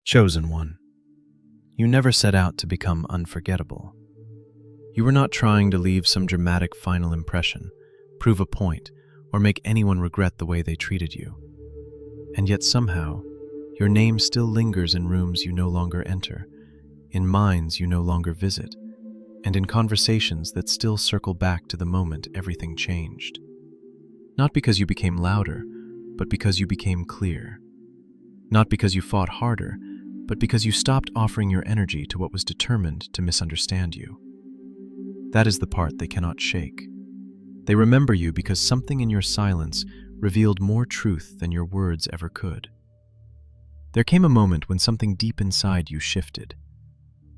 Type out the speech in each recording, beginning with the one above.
Chosen one. You never set out to become unforgettable. You were not trying to leave some dramatic final impression, prove a point, or make anyone regret the way they treated you. And yet somehow, your name still lingers in rooms you no longer enter, in minds you no longer visit, and in conversations that still circle back to the moment everything changed. Not because you became louder, but because you became clear. Not because you fought harder, but because you stopped offering your energy to what was determined to misunderstand you. That is the part they cannot shake. They remember you because something in your silence revealed more truth than your words ever could. There came a moment when something deep inside you shifted.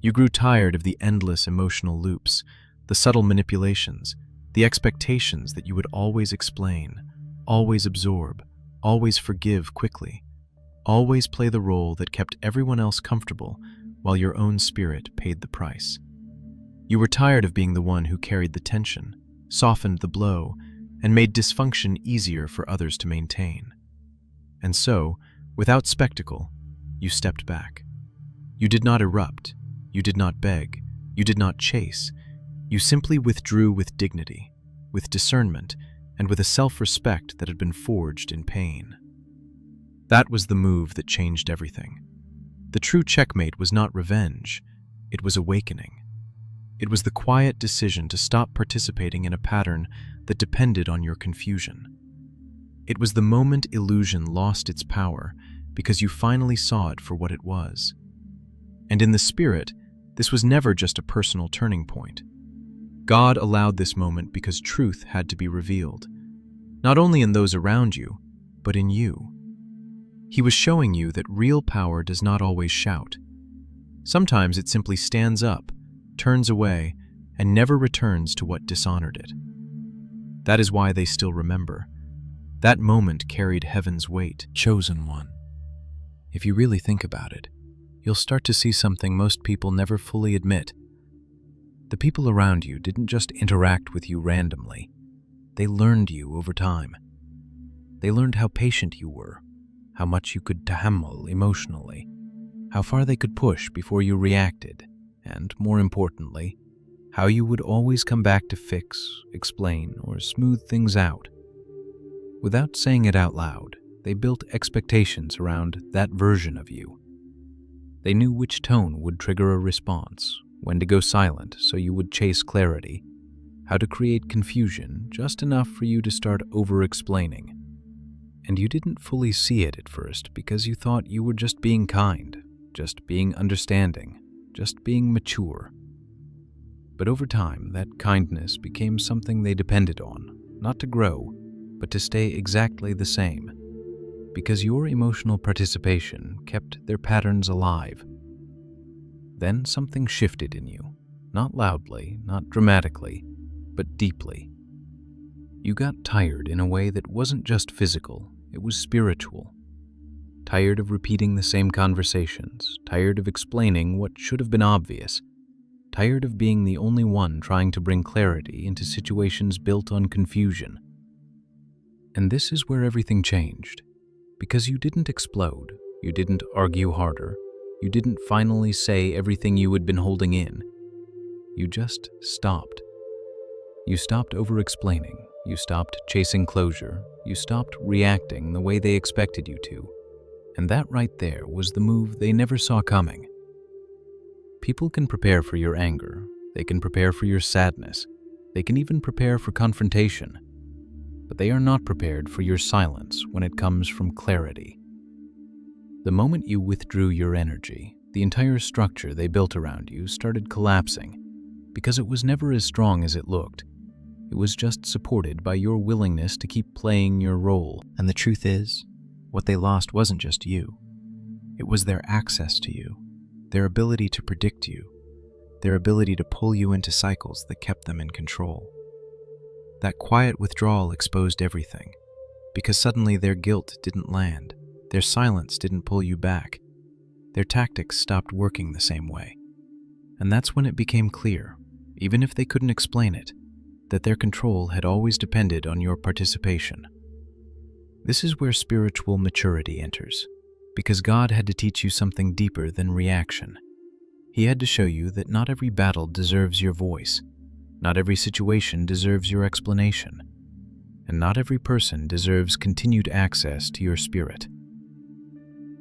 You grew tired of the endless emotional loops, the subtle manipulations, the expectations that you would always explain, always absorb, always forgive quickly, always play the role that kept everyone else comfortable while your own spirit paid the price. You were tired of being the one who carried the tension, softened the blow, and made dysfunction easier for others to maintain. And so, without spectacle, you stepped back. You did not erupt, you did not beg, you did not chase. You simply withdrew with dignity, with discernment, and with a self-respect that had been forged in pain. That was the move that changed everything. The true checkmate was not revenge, it was awakening. It was the quiet decision to stop participating in a pattern that depended on your confusion. It was the moment illusion lost its power because you finally saw it for what it was. And in the spirit, this was never just a personal turning point. God allowed this moment because truth had to be revealed, not only in those around you, but in you. He was showing you that real power does not always shout. Sometimes it simply stands up, turns away, and never returns to what dishonored it. That is why they still remember. That moment carried heaven's weight. Chosen one. If you really think about it, you'll start to see something most people never fully admit. The people around you didn't just interact with you randomly. They learned you over time. They learned how patient you were, how much you could tahammul emotionally, how far they could push before you reacted, and, more importantly, how you would always come back to fix, explain, or smooth things out. Without saying it out loud, they built expectations around that version of you. They knew which tone would trigger a response, when to go silent so you would chase clarity, how to create confusion just enough for you to start over-explaining. And you didn't fully see it at first because you thought you were just being kind, just being understanding, just being mature. But over time, that kindness became something they depended on, not to grow, but to stay exactly the same, because your emotional participation kept their patterns alive. Then something shifted in you, not loudly, not dramatically, but deeply. You got tired in a way that wasn't just physical, it was spiritual. Tired of repeating the same conversations, tired of explaining what should have been obvious, tired of being the only one trying to bring clarity into situations built on confusion. And this is where everything changed, because you didn't explode, you didn't argue harder, you didn't finally say everything you had been holding in. You just stopped. You stopped over-explaining, you stopped chasing closure, you stopped reacting the way they expected you to. And that right there was the move they never saw coming. People can prepare for your anger, they can prepare for your sadness, they can even prepare for confrontation, but they are not prepared for your silence when it comes from clarity. The moment you withdrew your energy, the entire structure they built around you started collapsing, because it was never as strong as it looked. It was just supported by your willingness to keep playing your role. And the truth is, what they lost wasn't just you. It was their access to you, their ability to predict you, their ability to pull you into cycles that kept them in control. That quiet withdrawal exposed everything, because suddenly their guilt didn't land, their silence didn't pull you back, their tactics stopped working the same way. And that's when it became clear, even if they couldn't explain it, that their control had always depended on your participation. This is where spiritual maturity enters. Because God had to teach you something deeper than reaction. He had to show you that not every battle deserves your voice, not every situation deserves your explanation, and not every person deserves continued access to your spirit.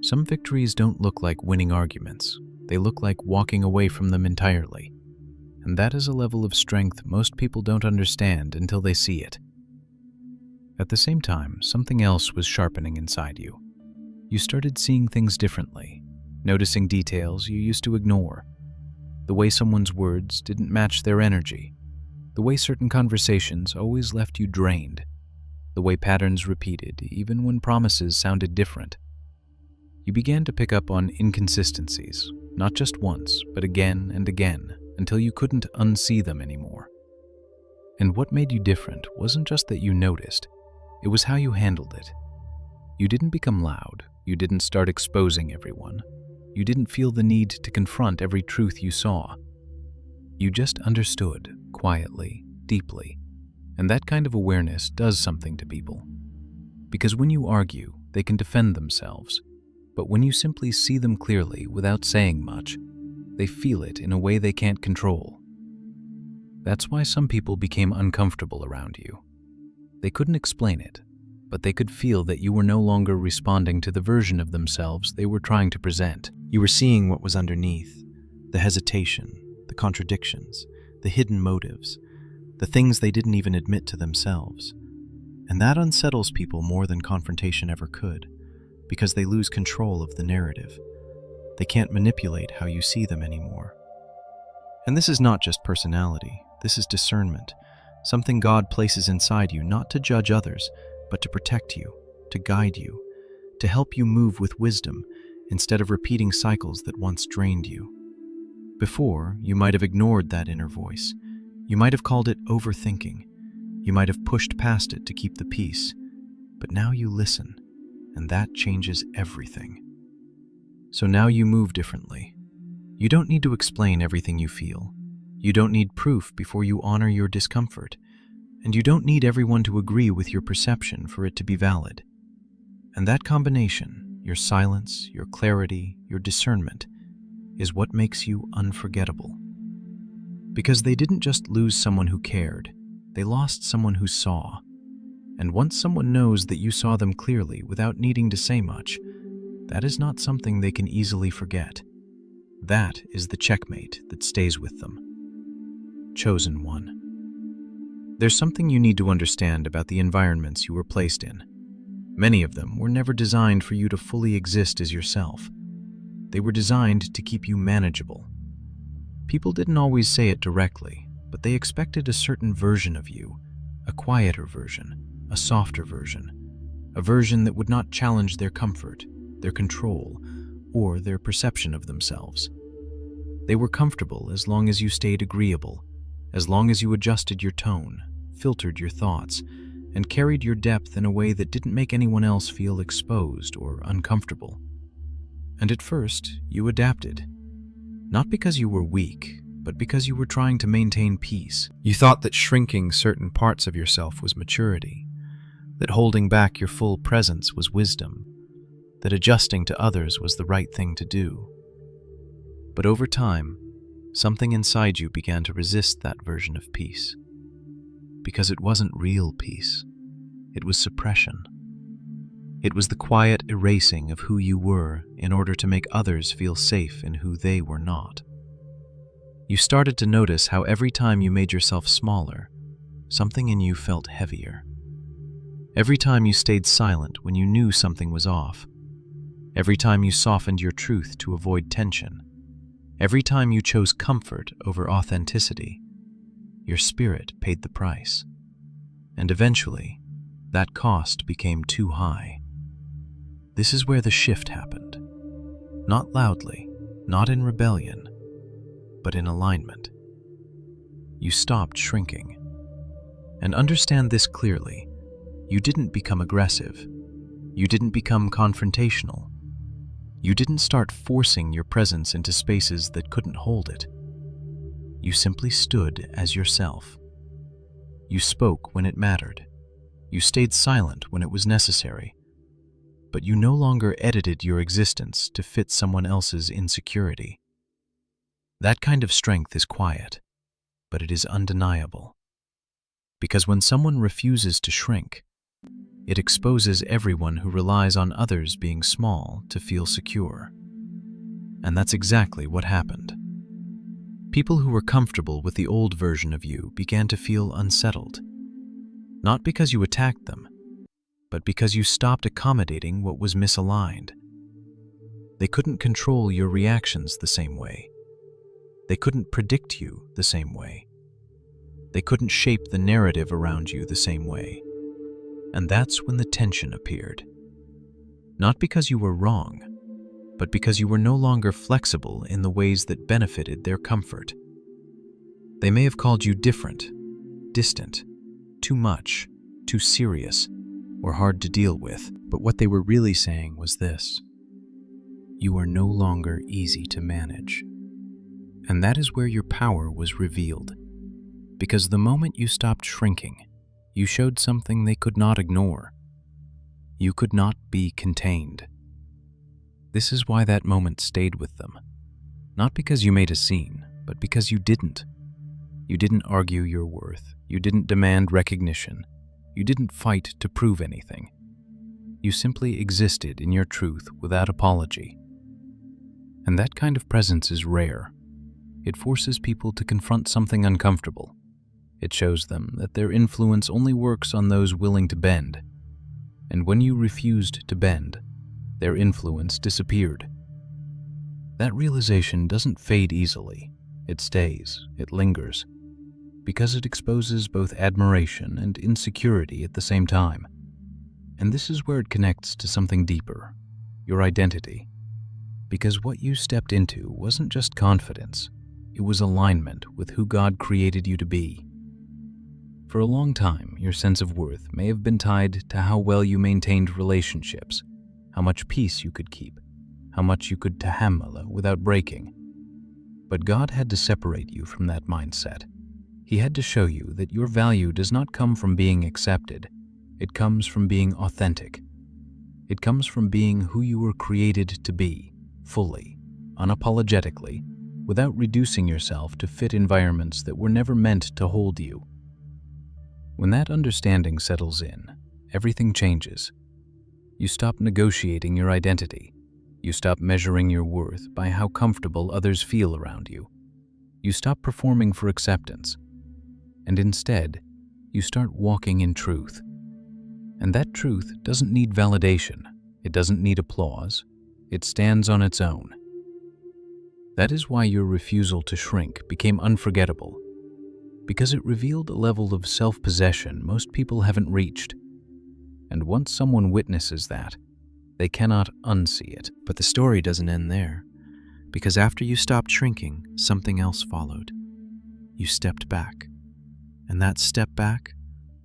Some victories don't look like winning arguments. They look like walking away from them entirely. And that is a level of strength most people don't understand until they see it. At the same time, something else was sharpening inside you. You started seeing things differently, noticing details you used to ignore. The way someone's words didn't match their energy. The way certain conversations always left you drained. The way patterns repeated, even when promises sounded different. You began to pick up on inconsistencies, not just once, but again and again, until you couldn't unsee them anymore. And what made you different wasn't just that you noticed, it was how you handled it. You didn't become loud, you didn't start exposing everyone, you didn't feel the need to confront every truth you saw. You just understood, quietly, deeply, and that kind of awareness does something to people. Because when you argue, they can defend themselves. But when you simply see them clearly without saying much, they feel it in a way they can't control. That's why some people became uncomfortable around you. They couldn't explain it, but they could feel that you were no longer responding to the version of themselves they were trying to present. You were seeing what was underneath, the hesitation, the contradictions, the hidden motives, the things they didn't even admit to themselves. And that unsettles people more than confrontation ever could. Because they lose control of the narrative. They can't manipulate how you see them anymore. And this is not just personality, this is discernment, something God places inside you not to judge others, but to protect you, to guide you, to help you move with wisdom instead of repeating cycles that once drained you. Before, you might have ignored that inner voice. You might have called it overthinking. You might have pushed past it to keep the peace. But now you listen. And that changes everything. So now you move differently. You don't need to explain everything you feel. You don't need proof before you honor your discomfort. And you don't need everyone to agree with your perception for it to be valid. And that combination, your silence, your clarity, your discernment, is what makes you unforgettable. Because they didn't just lose someone who cared, they lost someone who saw. And once someone knows that you saw them clearly without needing to say much, that is not something they can easily forget. That is the checkmate that stays with them. Chosen one. There's something you need to understand about the environments you were placed in. Many of them were never designed for you to fully exist as yourself. They were designed to keep you manageable. People didn't always say it directly, but they expected a certain version of you, a quieter version. A softer version, a version that would not challenge their comfort, their control, or their perception of themselves. They were comfortable as long as you stayed agreeable, as long as you adjusted your tone, filtered your thoughts, and carried your depth in a way that didn't make anyone else feel exposed or uncomfortable. And at first, you adapted. Not because you were weak, but because you were trying to maintain peace. You thought that shrinking certain parts of yourself was maturity. That holding back your full presence was wisdom, that adjusting to others was the right thing to do. But over time, something inside you began to resist that version of peace. Because it wasn't real peace. It was suppression. It was the quiet erasing of who you were in order to make others feel safe in who they were not. You started to notice how every time you made yourself smaller, something in you felt heavier. Every time you stayed silent when you knew something was off. Every time you softened your truth to avoid tension. Every time you chose comfort over authenticity. Your spirit paid the price. And eventually, that cost became too high. This is where the shift happened. Not loudly, not in rebellion, but in alignment. You stopped shrinking. And understand this clearly. You didn't become aggressive. You didn't become confrontational. You didn't start forcing your presence into spaces that couldn't hold it. You simply stood as yourself. You spoke when it mattered. You stayed silent when it was necessary. but you no longer edited your existence to fit someone else's insecurity. That kind of strength is quiet, but it is undeniable. Because when someone refuses to shrink, it exposes everyone who relies on others being small to feel secure. And that's exactly what happened. People who were comfortable with the old version of you began to feel unsettled. Not because you attacked them, but because you stopped accommodating what was misaligned. They couldn't control your reactions the same way. They couldn't predict you the same way. They couldn't shape the narrative around you the same way. And that's when the tension appeared. Not because you were wrong, but because you were no longer flexible in the ways that benefited their comfort. They may have called you different, distant, too much, too serious, or hard to deal with, but what they were really saying was this: you are no longer easy to manage. And that is where your power was revealed. Because the moment you stopped shrinking, you showed something they could not ignore. You could not be contained. This is why that moment stayed with them. Not because you made a scene, but because you didn't. You didn't argue your worth. You didn't demand recognition. You didn't fight to prove anything. You simply existed in your truth without apology. And that kind of presence is rare. It forces people to confront something uncomfortable. It shows them that their influence only works on those willing to bend. And when you refused to bend, their influence disappeared. That realization doesn't fade easily. It stays, it lingers, because it exposes both admiration and insecurity at the same time. And this is where it connects to something deeper, your identity. Because what you stepped into wasn't just confidence, it was alignment with who God created you to be. For a long time, your sense of worth may have been tied to how well you maintained relationships, how much peace you could keep, how much you could tahammala without breaking. But God had to separate you from that mindset. He had to show you that your value does not come from being accepted. It comes from being authentic. It comes from being who you were created to be, fully, unapologetically, without reducing yourself to fit environments that were never meant to hold you. When that understanding settles in, everything changes. You stop negotiating your identity. You stop measuring your worth by how comfortable others feel around you. You stop performing for acceptance. And instead, you start walking in truth. And that truth doesn't need validation. It doesn't need applause. It stands on its own. That is why your refusal to shrink became unforgettable, because it revealed a level of self-possession most people haven't reached. And once someone witnesses that, they cannot unsee it. But the story doesn't end there, because after you stopped shrinking, something else followed. You stepped back. And that step back,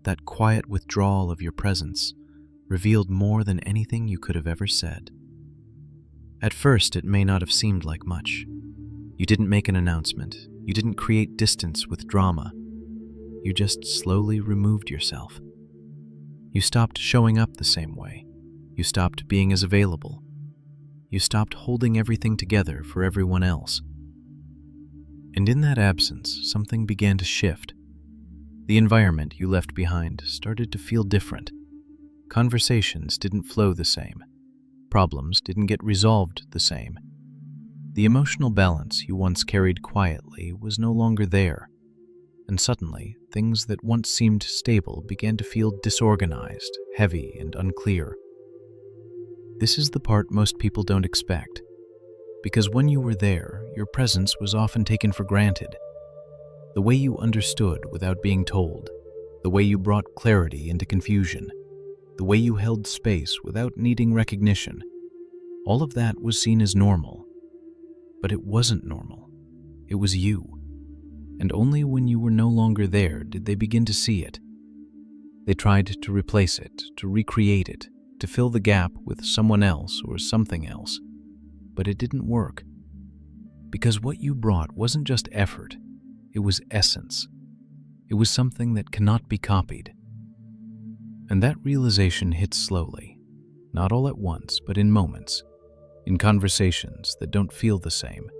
that quiet withdrawal of your presence, revealed more than anything you could have ever said. At first, it may not have seemed like much. You didn't make an announcement. You didn't create distance with drama. You just slowly removed yourself. You stopped showing up the same way. You stopped being as available. You stopped holding everything together for everyone else. And in that absence, something began to shift. The environment you left behind started to feel different. Conversations didn't flow the same. Problems didn't get resolved the same. The emotional balance you once carried quietly was no longer there. And suddenly, things that once seemed stable began to feel disorganized, heavy, and unclear. This is the part most people don't expect, because when you were there, your presence was often taken for granted. The way you understood without being told, the way you brought clarity into confusion, the way you held space without needing recognition, all of that was seen as normal. But it wasn't normal. It was you. And only when you were no longer there did they begin to see it. They tried to replace it, to recreate it, to fill the gap with someone else or something else. But it didn't work. Because what you brought wasn't just effort, it was essence. It was something that cannot be copied. And that realization hit slowly, Not all at once, but in moments, in conversations that don't feel the same,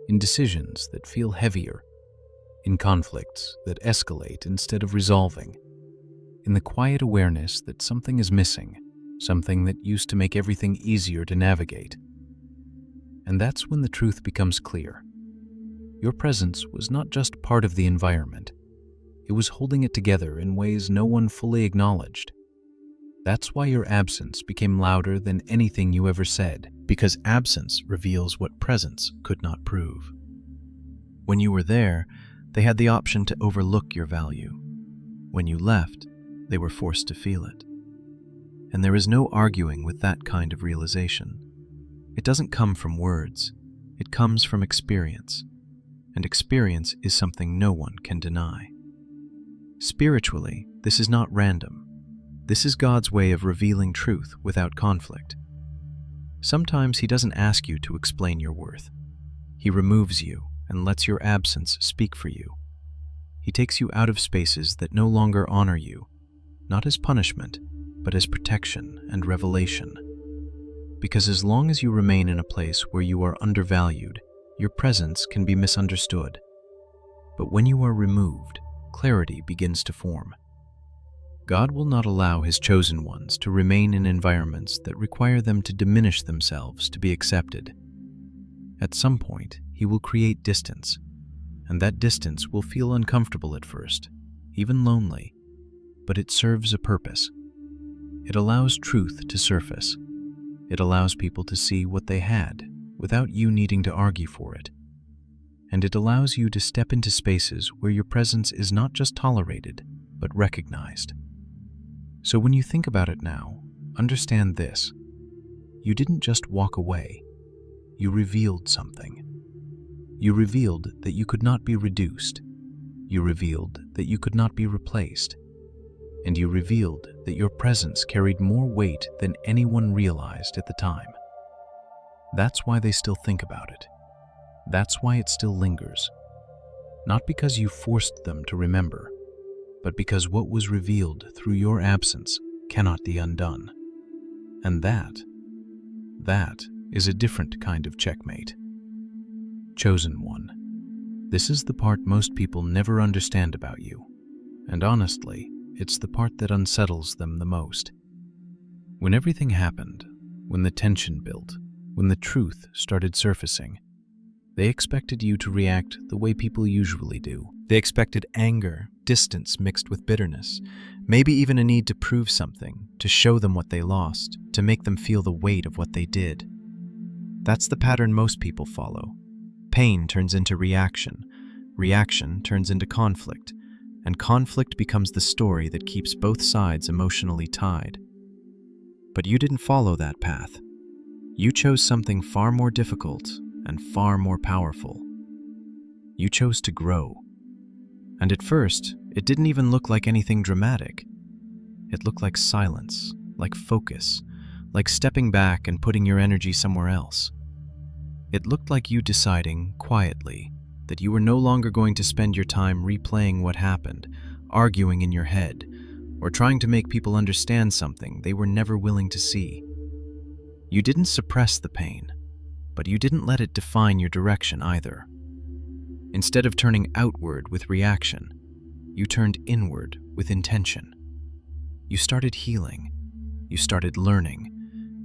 in decisions that feel heavier, in conflicts that escalate instead of resolving, in the quiet awareness that something is missing, something that used to make everything easier to navigate. And that's when the truth becomes clear. Your presence was not just part of the environment. It was holding it together in ways no one fully acknowledged. That's why your absence became louder than anything you ever said. Because absence reveals what presence could not prove. When you were there, they had the option to overlook your value. When you left, they were forced to feel it. And there is no arguing with that kind of realization. It doesn't come from words. It comes from experience. And experience is something no one can deny. Spiritually, this is not random. This is God's way of revealing truth without conflict. Sometimes He doesn't ask you to explain your worth. He removes you and lets your absence speak for you. He takes you out of spaces that no longer honor you, not as punishment, but as protection and revelation. Because as long as you remain in a place where you are undervalued, your presence can be misunderstood. But when you are removed, clarity begins to form. God will not allow His chosen ones to remain in environments that require them to diminish themselves to be accepted. At some point, He will create distance, and that distance will feel uncomfortable at first, even lonely, but it serves a purpose. It allows truth to surface. It allows people to see what they had without you needing to argue for it. And it allows you to step into spaces where your presence is not just tolerated, but recognized. So when you think about it now, understand this. You didn't just walk away. You revealed something. You revealed that you could not be reduced. You revealed that you could not be replaced. And you revealed that your presence carried more weight than anyone realized at the time. That's why they still think about it. That's why it still lingers. Not because you forced them to remember, but because what was revealed through your absence cannot be undone. And that is a different kind of checkmate. Chosen one. This is the part most people never understand about you. And honestly, it's the part that unsettles them the most. When everything happened, when the tension built, when the truth started surfacing, they expected you to react the way people usually do. They expected anger, distance mixed with bitterness, maybe even a need to prove something, to show them what they lost, to make them feel the weight of what they did. That's the pattern most people follow. Pain turns into reaction, reaction turns into conflict, and conflict becomes the story that keeps both sides emotionally tied. But you didn't follow that path. You chose something far more difficult and far more powerful. You chose to grow. And at first, it didn't even look like anything dramatic. It looked like silence, like focus, like stepping back and putting your energy somewhere else. It looked like you deciding, quietly, that you were no longer going to spend your time replaying what happened, arguing in your head, or trying to make people understand something they were never willing to see. You didn't suppress the pain, but you didn't let it define your direction either. Instead of turning outward with reaction, you turned inward with intention. You started healing. You started learning.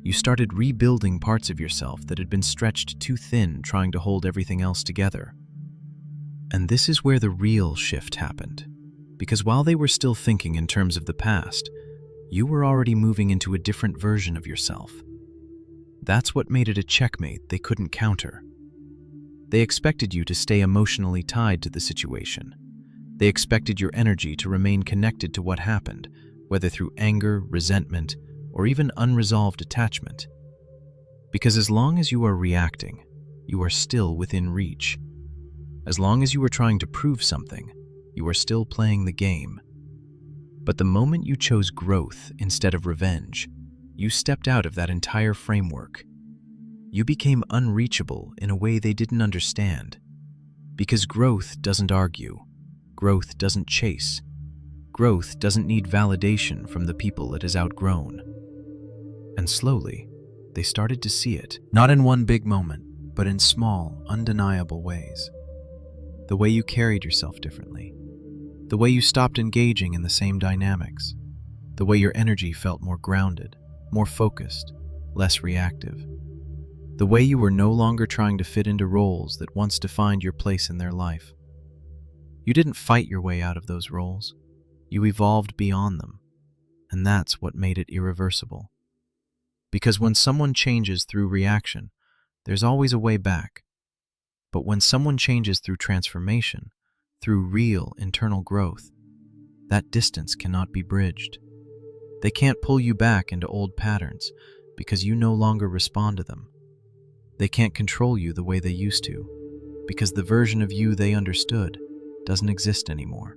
You started rebuilding parts of yourself that had been stretched too thin trying to hold everything else together. And this is where the real shift happened. Because while they were still thinking in terms of the past, you were already moving into a different version of yourself. That's what made it a checkmate they couldn't counter. They expected you to stay emotionally tied to the situation. They expected your energy to remain connected to what happened, whether through anger, resentment, or even unresolved attachment. Because as long as you are reacting, you are still within reach. As long as you are trying to prove something, you are still playing the game. But the moment you chose growth instead of revenge, you stepped out of that entire framework. You became unreachable in a way they didn't understand. Because growth doesn't argue. Growth doesn't chase. Growth doesn't need validation from the people it has outgrown. And slowly, they started to see it, not in one big moment, but in small, undeniable ways. The way you carried yourself differently, the way you stopped engaging in the same dynamics, the way your energy felt more grounded, more focused, less reactive, the way you were no longer trying to fit into roles that once defined your place in their life. You didn't fight your way out of those roles, you evolved beyond them, and that's what made it irreversible. Because when someone changes through reaction, there's always a way back. But when someone changes through transformation, through real internal growth, that distance cannot be bridged. They can't pull you back into old patterns because you no longer respond to them. They can't control you the way they used to because the version of you they understood doesn't exist anymore.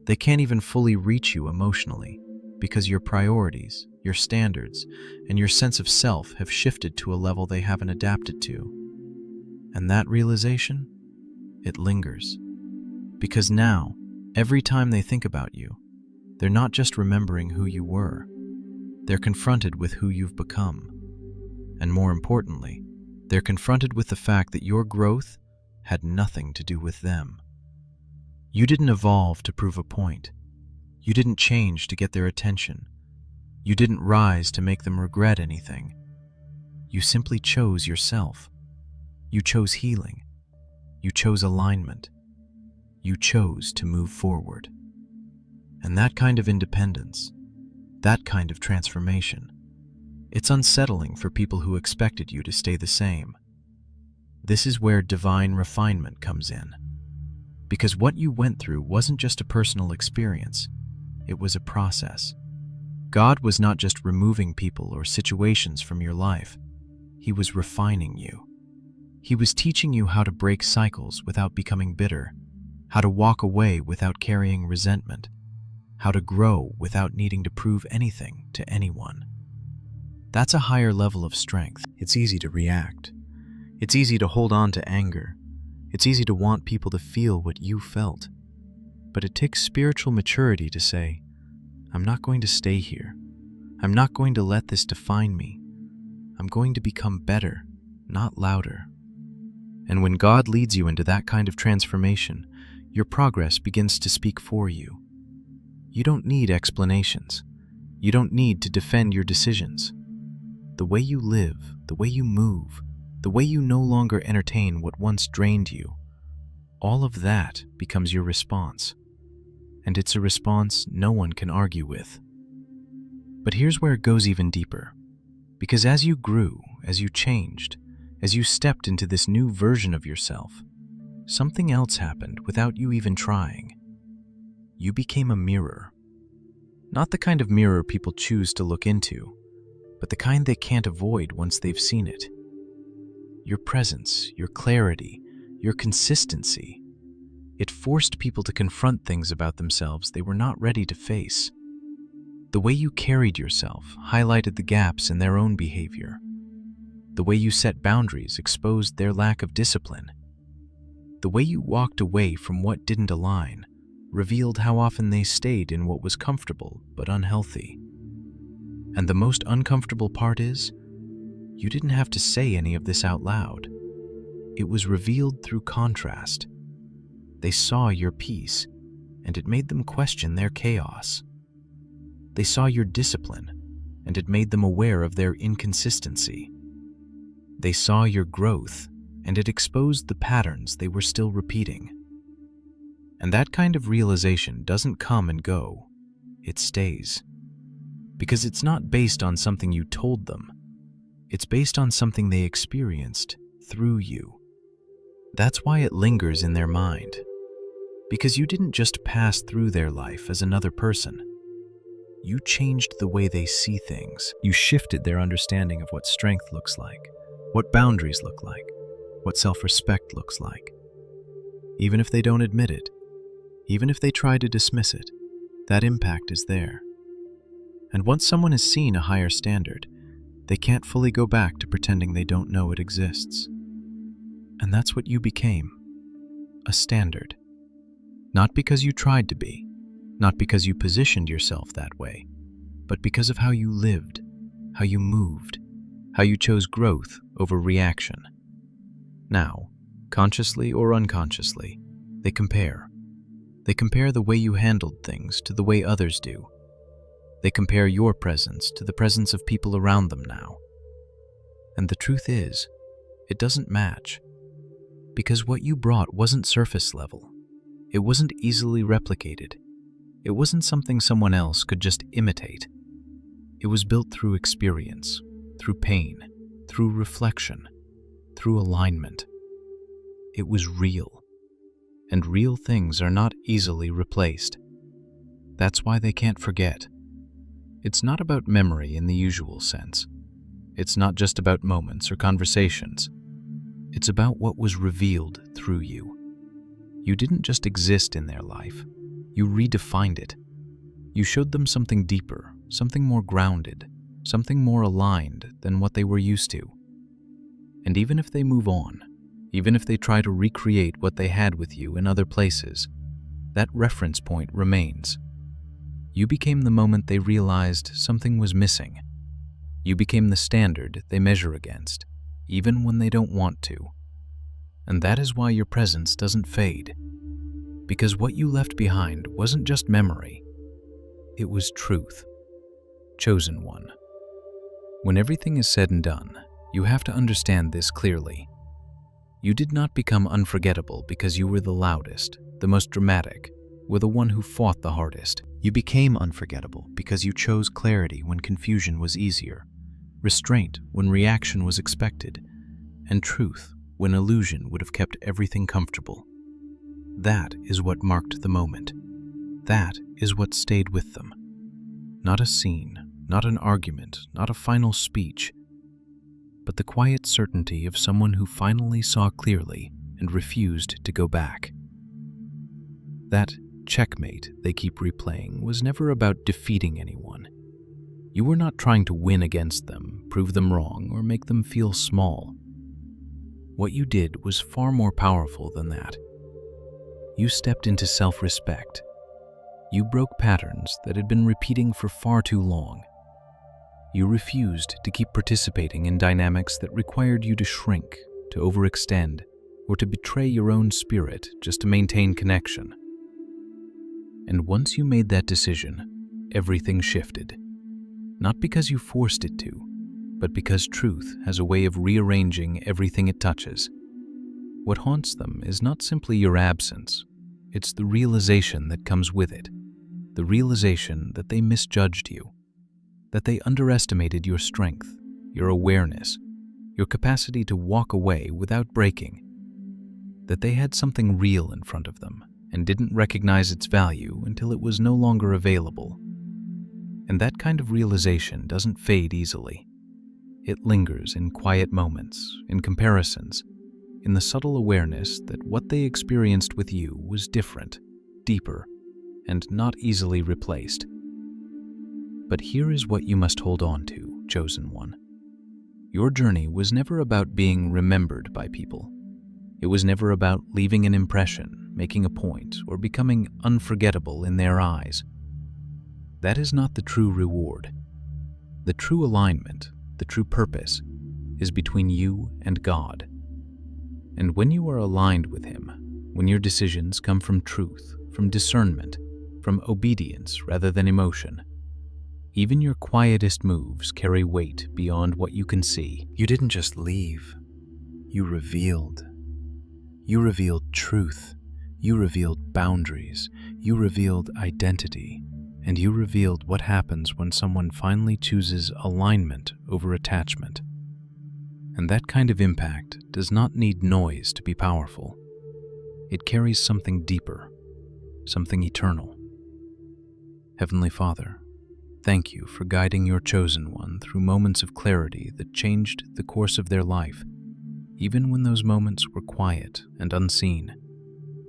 They can't even fully reach you emotionally because your priorities, your standards, and your sense of self have shifted to a level they haven't adapted to. And that realization, it lingers. Because now, every time they think about you, they're not just remembering who you were, they're confronted with who you've become. And more importantly, they're confronted with the fact that your growth had nothing to do with them. You didn't evolve to prove a point. You didn't change to get their attention. You didn't rise to make them regret anything. You simply chose yourself. You chose healing. You chose alignment. You chose to move forward. And that kind of independence, that kind of transformation, it's unsettling for people who expected you to stay the same. This is where divine refinement comes in. Because what you went through wasn't just a personal experience, it was a process. God was not just removing people or situations from your life, He was refining you. He was teaching you how to break cycles without becoming bitter, how to walk away without carrying resentment, how to grow without needing to prove anything to anyone. That's a higher level of strength. It's easy to react. It's easy to hold on to anger. It's easy to want people to feel what you felt. But it takes spiritual maturity to say, I'm not going to stay here. I'm not going to let this define me. I'm going to become better, not louder. And when God leads you into that kind of transformation, your progress begins to speak for you. You don't need explanations. You don't need to defend your decisions. The way you live, the way you move, the way you no longer entertain what once drained you, all of that becomes your response. And it's a response no one can argue with. But here's where it goes even deeper. Because as you grew, as you changed, as you stepped into this new version of yourself, something else happened without you even trying. You became a mirror. Not the kind of mirror people choose to look into, but the kind they can't avoid once they've seen it. Your presence, your clarity, your consistency, it forced people to confront things about themselves they were not ready to face. The way you carried yourself highlighted the gaps in their own behavior. The way you set boundaries exposed their lack of discipline. The way you walked away from what didn't align revealed how often they stayed in what was comfortable but unhealthy. And the most uncomfortable part is, you didn't have to say any of this out loud. It was revealed through contrast. They saw your peace, and it made them question their chaos. They saw your discipline, and it made them aware of their inconsistency. They saw your growth, and it exposed the patterns they were still repeating. And that kind of realization doesn't come and go. It stays. Because it's not based on something you told them. It's based on something they experienced through you. That's why it lingers in their mind. Because you didn't just pass through their life as another person. You changed the way they see things. You shifted their understanding of what strength looks like, what boundaries look like, what self-respect looks like. Even if they don't admit it, even if they try to dismiss it, that impact is there. And once someone has seen a higher standard, they can't fully go back to pretending they don't know it exists. And that's what you became, a standard. Not because you tried to be, not because you positioned yourself that way, but because of how you lived, how you moved, how you chose growth over reaction. Now, consciously or unconsciously, they compare. They compare the way you handled things to the way others do. They compare your presence to the presence of people around them now. And the truth is, it doesn't match. Because what you brought wasn't surface level. It wasn't easily replicated. It wasn't something someone else could just imitate. It was built through experience, through pain, through reflection, through alignment. It was real. And real things are not easily replaced. That's why they can't forget. It's not about memory in the usual sense. It's not just about moments or conversations. It's about what was revealed through you. You didn't just exist in their life. You redefined it. You showed them something deeper, something more grounded, something more aligned than what they were used to. And even if they move on, even if they try to recreate what they had with you in other places, that reference point remains. You became the moment they realized something was missing. You became the standard they measure against, even when they don't want to. And that is why your presence doesn't fade. Because what you left behind wasn't just memory. It was truth. Chosen one. When everything is said and done, you have to understand this clearly. You did not become unforgettable because you were the loudest, the most dramatic, or the one who fought the hardest. You became unforgettable because you chose clarity when confusion was easier, restraint when reaction was expected, and truth when illusion would have kept everything comfortable. That is what marked the moment. That is what stayed with them. Not a scene, not an argument, not a final speech, but the quiet certainty of someone who finally saw clearly and refused to go back. That checkmate they keep replaying was never about defeating anyone. You were not trying to win against them, prove them wrong, or make them feel small. What you did was far more powerful than that. You stepped into self-respect. You broke patterns that had been repeating for far too long. You refused to keep participating in dynamics that required you to shrink, to overextend, or to betray your own spirit just to maintain connection. And once you made that decision, everything shifted. Not because you forced it to, but because truth has a way of rearranging everything it touches. What haunts them is not simply your absence, it's the realization that comes with it. The realization that they misjudged you, that they underestimated your strength, your awareness, your capacity to walk away without breaking, that they had something real in front of them and didn't recognize its value until it was no longer available. And that kind of realization doesn't fade easily. It lingers in quiet moments, in comparisons, in the subtle awareness that what they experienced with you was different, deeper, and not easily replaced. But here is what you must hold on to, chosen one. Your journey was never about being remembered by people. It was never about leaving an impression, making a point, or becoming unforgettable in their eyes. That is not the true reward. The true alignment, the true purpose, is between you and God. And when you are aligned with Him, when your decisions come from truth, from discernment, from obedience rather than emotion, even your quietest moves carry weight beyond what you can see. You didn't just leave. You revealed. You revealed truth. You revealed boundaries. You revealed identity. And you revealed what happens when someone finally chooses alignment over attachment. And that kind of impact does not need noise to be powerful. It carries something deeper, something eternal. Heavenly Father, thank you for guiding your chosen one through moments of clarity that changed the course of their life, even when those moments were quiet and unseen.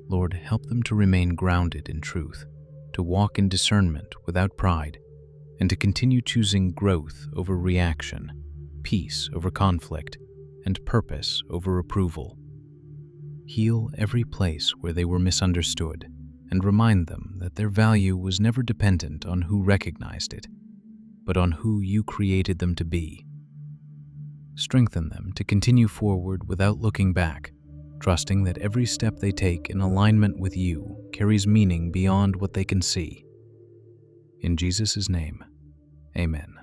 Lord, help them to remain grounded in truth, to walk in discernment without pride, and to continue choosing growth over reaction, peace over conflict, and purpose over approval. Heal every place where they were misunderstood, and remind them that their value was never dependent on who recognized it. but on who you created them to be. Strengthen them to continue forward without looking back, trusting that every step they take in alignment with you carries meaning beyond what they can see. In Jesus' name, amen.